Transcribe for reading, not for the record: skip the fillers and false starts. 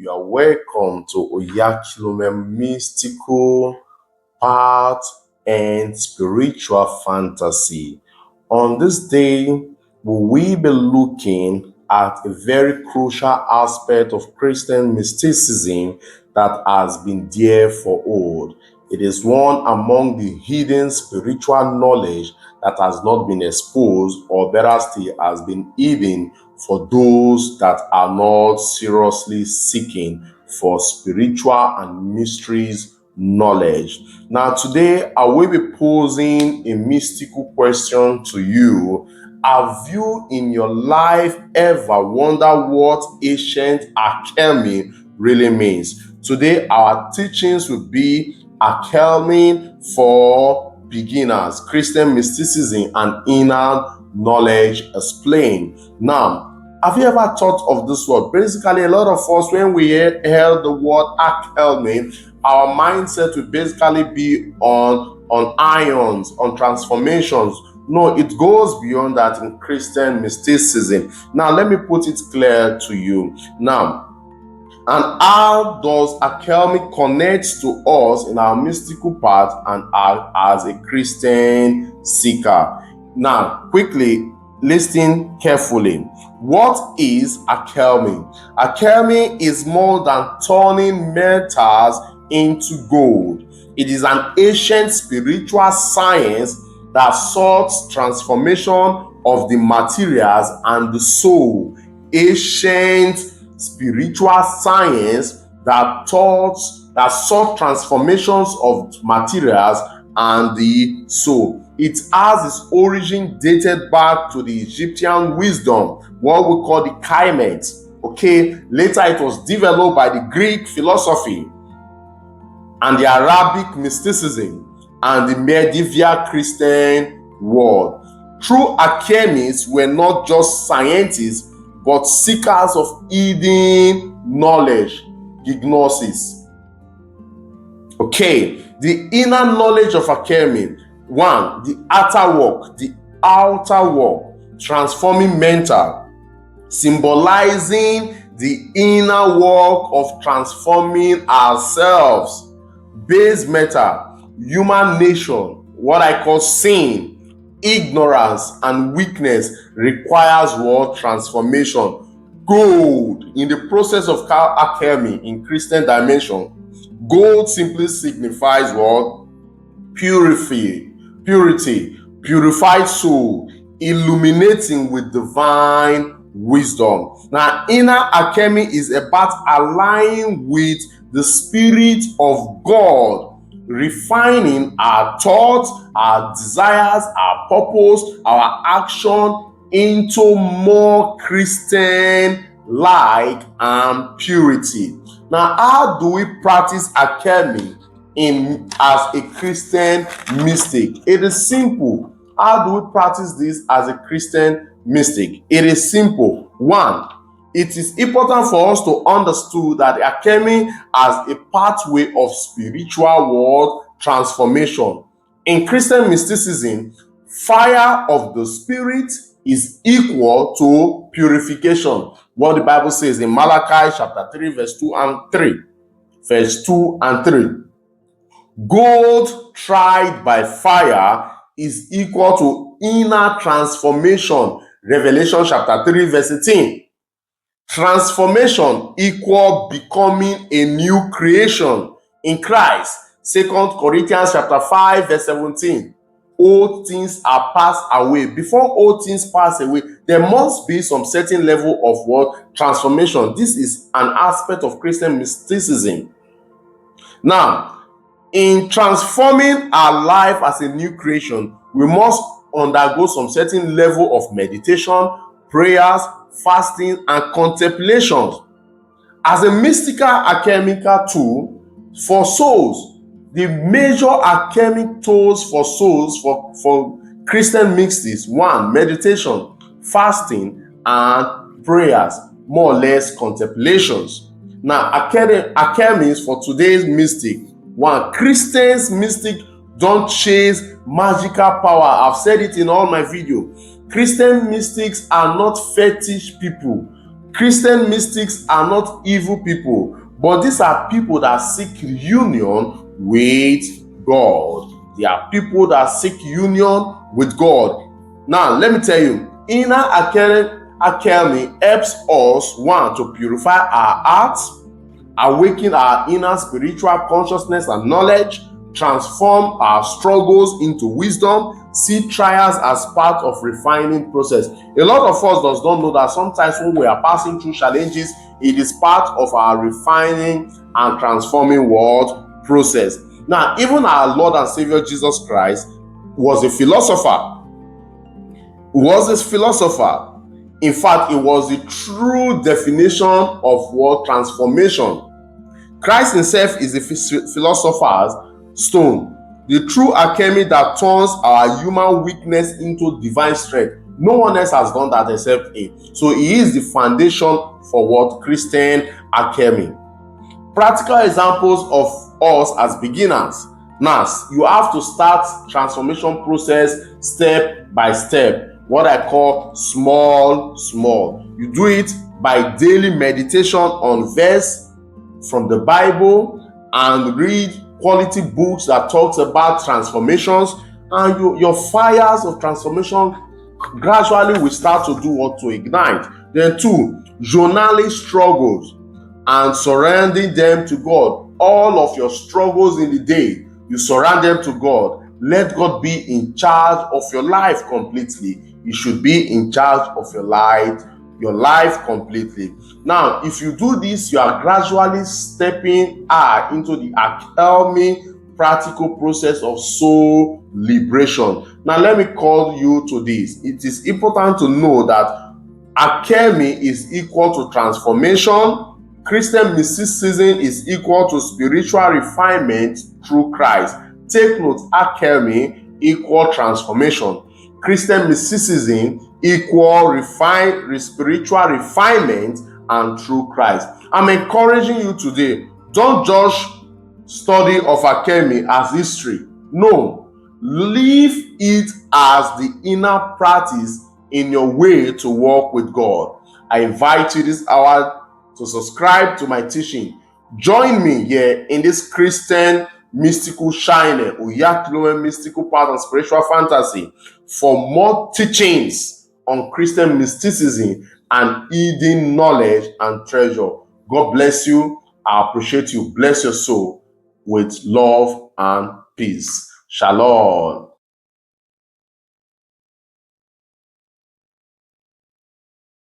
You are welcome to Oyakhilome Mystical Part and Spiritual Fantasy. On this day, we will be looking at a very crucial aspect of Christian mysticism that has been there for old. It is one among the hidden spiritual knowledge that has not been exposed, or better still, has been hidden for those that are not seriously seeking for spiritual and mysteries knowledge. Now, today I will be posing a mystical question to you. Have you in your life ever wondered what ancient alchemy really means? Today, our teachings will be alchemy for beginners, Christian mysticism and inner knowledge explained. Now, have you ever thought of this word? Basically, a lot of us, when we hear the word alchemy, our mindset will basically be on ions, on transformations. No, it goes beyond that in Christian mysticism. Now, let me put it clear to you. Now, and how does alchemy connect to us in our mystical path and as a Christian seeker? Now, quickly, listen carefully. What is alchemy? Alchemy is more than turning metals into gold. It is an ancient spiritual science that sought transformation of the materials and the soul. Ancient spiritual science that sought transformations of materials and the soul. It has its origin dated back to the Egyptian wisdom, what we call the Chimetes. Okay, later it was developed by the Greek philosophy and the Arabic mysticism and the medieval Christian world. True alchemists were not just scientists, but seekers of hidden knowledge, gnosis. Okay, the inner knowledge of alchemy. One, the outer work, transforming mental, symbolizing the inner work of transforming ourselves. Base matter, human nature, what I call sin, ignorance and weakness requires what? Transformation. Gold, in the process of alchemy in Christian dimension, gold simply signifies what? Purity, purified soul, illuminating with divine wisdom. Now, inner alchemy is about aligning with the Spirit of God, refining our thoughts, our desires, our purpose, our action into more Christian-like and purity. Now, how do we practice alchemy as a Christian mystic? It is simple. How do we practice this as a Christian mystic? It is simple. One, it is important for us to understand that alchemy as a pathway of spiritual world transformation. In Christian mysticism, fire of the Spirit is equal to purification. What the Bible says in Malachi chapter 3, verse 2 and 3. Verse 2 and 3. Gold tried by fire is equal to inner transformation. Revelation chapter 3, verse 18. Transformation equal becoming a new creation in Christ. 2 Corinthians chapter 5, verse 17. Old things are passed away. Before old things pass away, there must be some certain level of what? Transformation. This is an aspect of Christian mysticism. Now, in transforming our life as a new creation, we must undergo some certain level of meditation, prayers, fasting, and contemplations. As a mystical alchemical tool for souls, the major alchemic tools for souls for Christian mystics: one, meditation, fasting, and prayers, more or less contemplations. Now, alchemists for today's mystic: one, Christians mystic don't chase magical power. I've said it in all my videos. Christian mystics are not fetish people. Christian mystics are not evil people, but these are people that seek union with God. They are people that seek union with God. Now, let me tell you, inner alchemy helps us, one, to purify our hearts, awaken our inner spiritual consciousness and knowledge, transform our struggles into wisdom, see trials as part of refining process. A lot of us does not know that sometimes when we are passing through challenges, it is part of our refining and transforming world process. Now, even our Lord and Savior Jesus Christ was a philosopher. Was this philosopher? In fact, it was the true definition of what transformation. Christ himself is the philosopher's stone, the true alchemy that turns our human weakness into divine strength. No one else has done that except him. So he is the foundation for what? Christian alchemy. Practical examples of us as beginners. Now, you have to start transformation process step by step. What I call small. You do it by daily meditation on verse from the Bible and read quality books that talks about transformations, and your fires of transformation gradually will start to do what? To ignite. Then two, journaling struggles and surrendering them to God. All of your struggles in the day, you surrender them to God. Let God be in charge of your life completely. He should be in charge of your life completely. Now, if you do this, you are gradually stepping into the alchemy practical process of soul liberation. Now, let me call you to this. It is important to know that alchemy is equal to transformation. Christian mysticism is equal to spiritual refinement through Christ. Take note, alchemy equal transformation. Christian mysticism equal spiritual refinement and through Christ. I'm encouraging you today, don't just study of alchemy as history. No, live it as the inner practice in your way to walk with God. I invite you this hour to subscribe to my teaching. Join me here in this Christian mystical shining, Oyakhilome mystical part and spiritual fantasy for more teachings on Christian mysticism and hidden knowledge and treasure. God bless you. I appreciate you. Bless your soul with love and peace. Shalom.